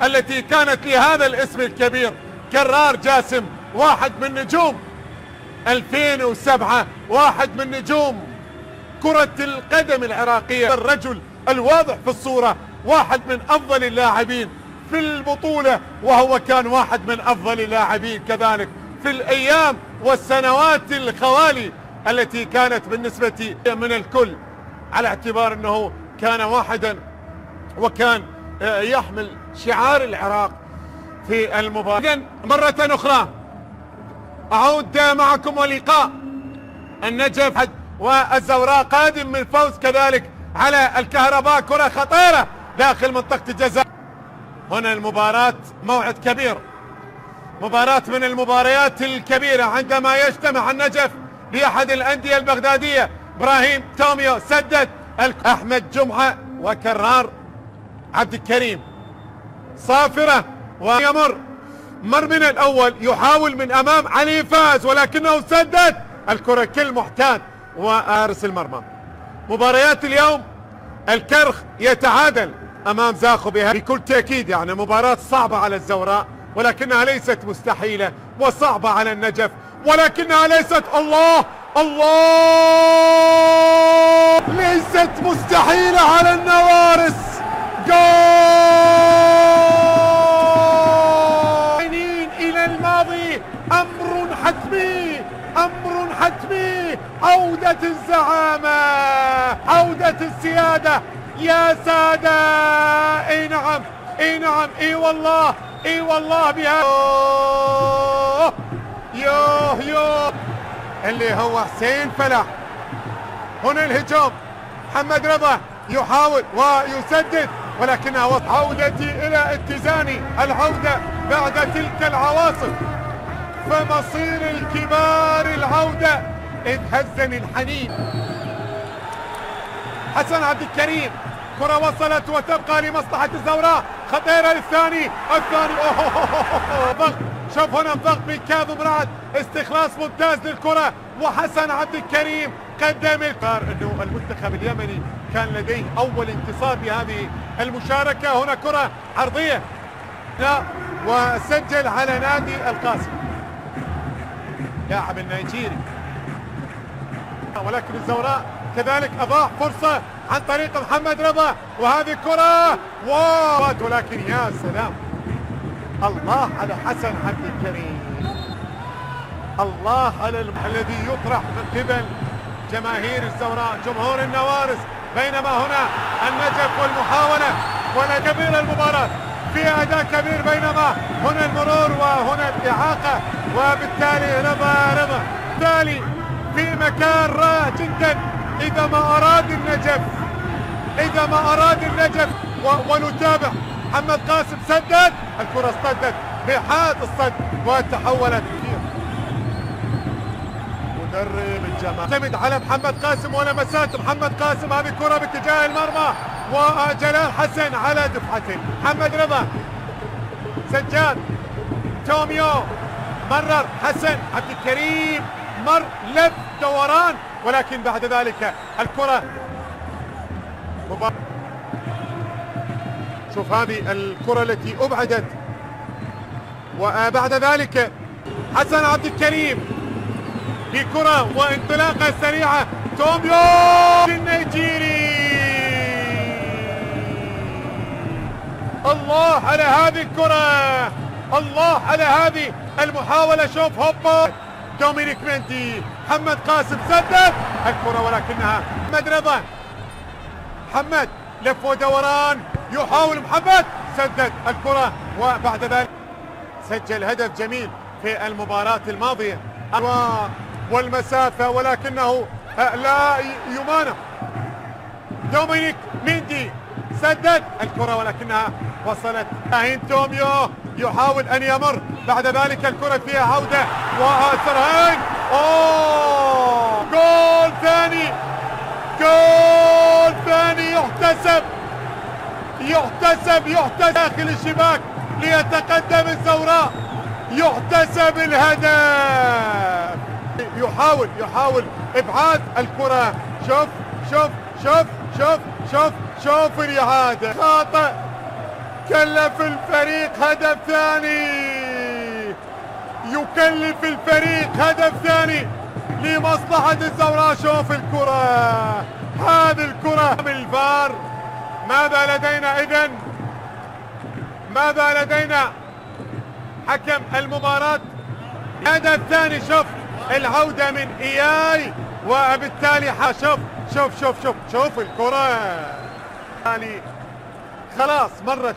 التي كانت لهذا الاسم الكبير كرار جاسم، واحد من نجوم 2007، واحد من نجوم كرة القدم العراقية، الرجل الواضح في الصورة، واحد من أفضل اللاعبين في البطولة، وهو كان واحد من أفضل اللاعبين كذلك في الأيام والسنوات الخوالي التي كانت بالنسبة من الكل، على اعتبار أنه كان واحدا وكان يحمل شعار العراق في المباراة. إذن مرة أخرى أعود معكم ولقاء النجف والزوراء قادم من فوز كذلك على الكهرباء، كرة خطيرة داخل منطقة الجزاء. هنا المباراة موعد كبير، مباراة من المباريات الكبيرة عندما يجتمع النجف بأحد الأندية البغدادية. إبراهيم توميو سدد، أحمد جمعة وكرار عبد الكريم صافرة، ويمر من الأول يحاول من أمام علي فاز ولكنه سدد الكرة كل محتاج وحارس المرمى. مباريات اليوم الكرخ يتعادل أمام زاخو بكل تأكيد، يعني مباراة صعبة على الزوراء ولكنها ليست مستحيلة، وصعبة على النجف ولكنها ليست الله ليست مستحيلة على النوارس. جول إلى الماضي، أمر حتمي، أمر حتمي، عودة الزعامة، عودة السيادة يا سادة. اي نعم، اي نعم، اي والله، اي والله بها. يوه اللي هو حسين فلاح. هنا الهجوم، محمد رضا يحاول ويسدد ولكنها عودتي الى اتزاني، العودة بعد تلك العواصف، فمصير الكبار العودة، إذ هزني الحنين. حسن عبد الكريم، كرة وصلت وتبقى لمصلحة الزوراء، خطيرة للثاني، ضغط، شوف هنا الضغط من كاظم رعد، استخلاص ممتاز للكرة، وحسن عبد الكريم قدم انه المنتخب اليمني كان لديه اول انتصار بهذه المشاركة. هنا كرة عرضية وسجل على نادي القاسم لاعب النيجيري، ولكن الزوراء كذلك اضاع فرصة عن طريق محمد رضا، وهذه كرة ولكن يا سلام، الله على حسن عبد الكريم، الله على الذي يطرح من قبل جماهير الزوراء، جمهور النوارس، بينما هنا النجف والمحاولة ولا كبير المباراة في أداء كبير، بينما هنا المرور وهنا الإعاقة، وبالتالي رضا بالتالي في مكان رائع جدا. إذا ما أراد النجف ونتابع. محمد قاسم سدد، الكرة اصطدت بحاد الصد وتحولت كثير. مدرب الجماعة اعتمد على محمد قاسم ولمسات محمد قاسم، هذه كرة باتجاه المرمى وجلال حسن على دفعته. محمد رضا، سجاد، توميو، مرر حسن عبد الكريم، مر لف دوران، ولكن بعد ذلك الكرة شوف هذه الكرة التي أبعدت، وبعد ذلك حسن عبد الكريم بكرة وانطلاقة سريعة، توميو النيجيري، الله على هذه الكرة، الله على هذه المحاولة. شوف هوبا دومينيك مندي، محمد قاسم سدد الكرة ولكنها محمد رضا، محمد لف ودوران، يحاول محمد، سدد الكرة، وبعد ذلك سجل هدف جميل في المباراة الماضية والمسافة، ولكنه لا يمانع. دومينيك ميندي سدد الكرة ولكنها وصلت. توميو يحاول أن يمر، بعد ذلك الكرة فيها عودة وسرهان، جول ثاني، جول ثاني يحتسب داخل الشباك ليتقدم الزوراء، يحتسب الهدف. يحاول ابعاد الكرة، شوف الإعادة، كلف الفريق هدف ثاني، يكلف الفريق هدف ثاني لمصلحة الزوراء. شوف الكرة، هذه الكرة من الفار. ماذا لدينا إذن؟ ماذا لدينا؟ حكم المباراة هدف ثاني. شوف العودة من إياي، وبالتالي شوف الكرة. خلاص مرت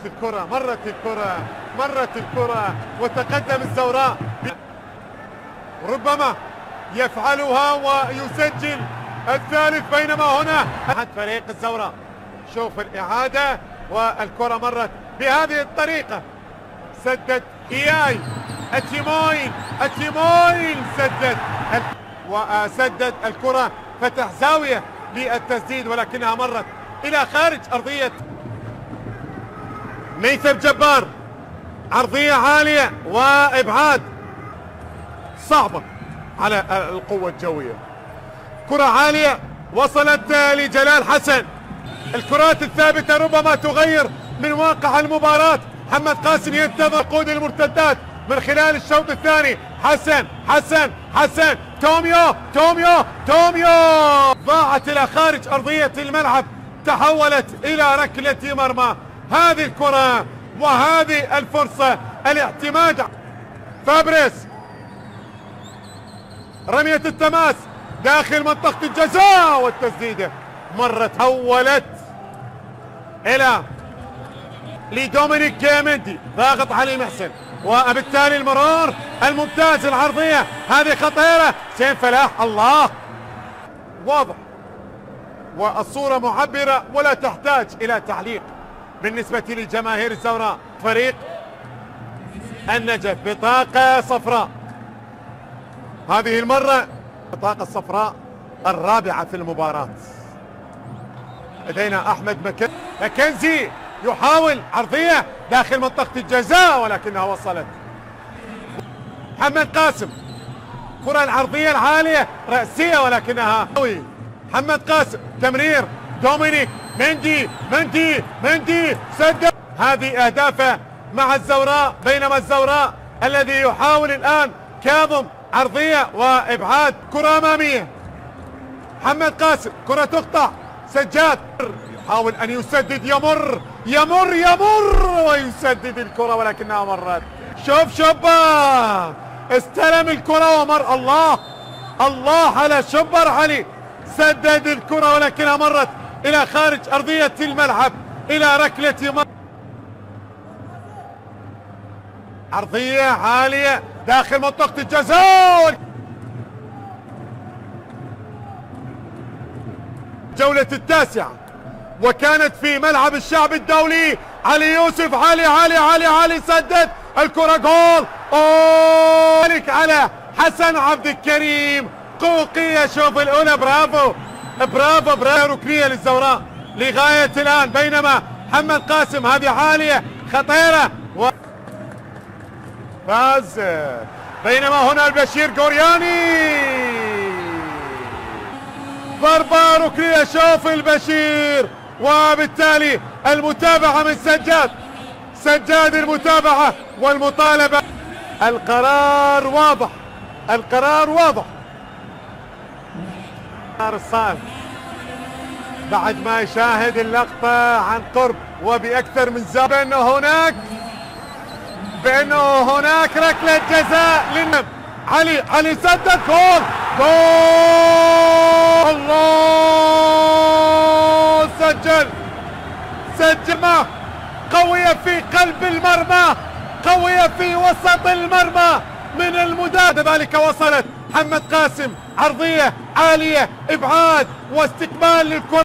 الكرة وتقدم الزوراء. ربما يفعلها ويسجل الثالث، بينما هنا أحد فريق الزوراء. شوف الإعادة، والكرة مرت بهذه الطريقة. سدد إياي، أتيموين سدد الكرة، فتح زاوية للتسديد، ولكنها مرت إلى خارج أرضية ميثم جبار. عرضية عالية وإبعاد صعبة على القوة الجوية. كرة عالية وصلت لجلال حسن. الكرات الثابتة ربما تغير من واقع المباراة. محمد قاسم ينتظر قود المرتدات من خلال الشوط الثاني. حسن توميو ضاعت إلى خارج أرضية الملعب، تحولت إلى ركلة مرمى. هذه الكرة وهذه الفرصة، الاعتماد. فابريس، رمية التماس داخل منطقة الجزاء، والتسديدة مرت، حولت إلى لدومينيك جيمندي، ضاغط علي محسن، وبالتالي المرور الممتاز. العرضية هذه خطيرة، حسين فلاح، الله، واضح والصورة معبرة ولا تحتاج إلى تعليق. بالنسبة لجماهير الزوراء، فريق النجف بطاقة صفراء، هذه المرة بطاقة صفراء الرابعة في المباراة. لدينا أحمد مكنزي يحاول عرضية داخل منطقة الجزاء، ولكنها وصلت. محمد قاسم، كرة العرضية العالية رأسية، ولكنها محمد قاسم، تمرير دومينيك مندي سدد. هذه أهدافه مع الزوراء، بينما الزوراء الذي يحاول الآن كاظم، عرضية وإبعاد. كرة أمامية، محمد قاسم، كرة تقطع. سجاد يحاول أن يسدد، يمر ويسدد الكرة، ولكنها مرت. شوف شبر استلم الكرة ومر. الله على شبر علي، سدد الكرة ولكنها مرت إلى خارج أرضية الملعب، إلى ركلة عرضية عالية داخل منطقة الجزاء. الجولة التاسعة، وكانت في ملعب الشعب الدولي. علي يوسف، علي سدد الكرة، جول. على حسن عبد الكريم، قوقية. شوف الأولى، برافو ركنية للزوراء لغاية الآن. بينما محمد قاسم، هذه عالية خطيرة فاز. بينما هنا البشير قورياني، ضربة ركنية. شوف البشير، وبالتالي المتابعة من سجاد المتابعة والمطالبة. القرار واضح. الصائب بعد ما يشاهد اللقطة عن قرب وبأكثر من زاوية، بأنه هناك ركلة جزاء للنم. علي سدد، جول. الله، سجل قوية في قلب المرمى، قوية في وسط المرمى من المدافع. ذلك وصلت محمد قاسم، عرضية عالية، إبعاد واستقبال للكرة.